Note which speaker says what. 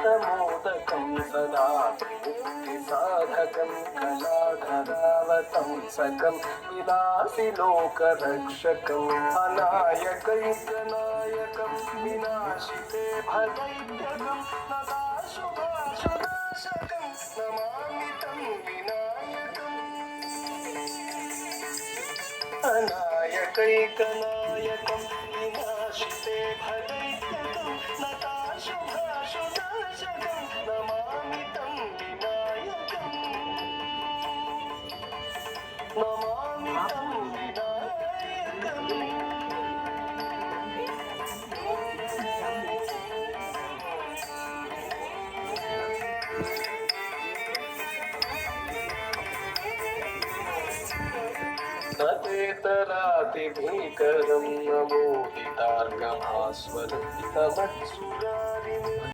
Speaker 1: मोदकं सदा मुक्तिसाधकं कलाधरावतंसकं विलासि लोकरक्षकम् अनायकैकनायकं विनाशिते भदैत्यकं नदाशुभाशुनाशकं नमामि तं विनायकम् अनायकैकनायकं विनाशिते भदैत्यकं नताशुभाशुनाशकं नमामि तं विनायकम् नमामि तं विनायकम् नतेतरातिभीकरं नमोदितार्गभास्वरं तमत्सुरा